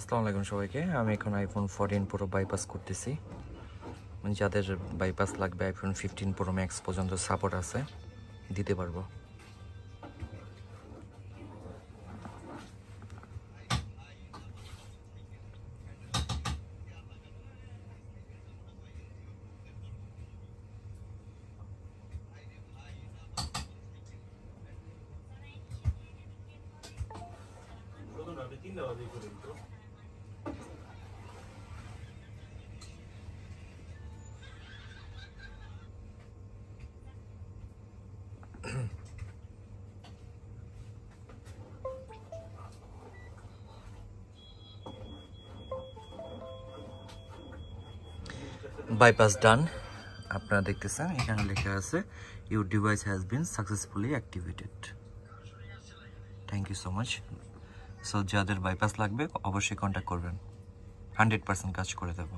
আসসালামু আলাইকুম সবাইকে। আমি এখন আইফোন 14 প্রো বাইপাস করতেছি। যাদের বাইপাস লাগবে আইফোন 15 প্রো ম্যাক্স পর্যন্ত সাপোর্ট আছে, দিতে পারবো। Bypass done. আপনারা দেখতেছেন এখানে লেখা আছে your device has been successfully activated. Thank you so much. So যাদের বাইপাস লাগবে অবশ্যই কন্ট্যাক্ট করবেন, 100% কাজ করে দেবো।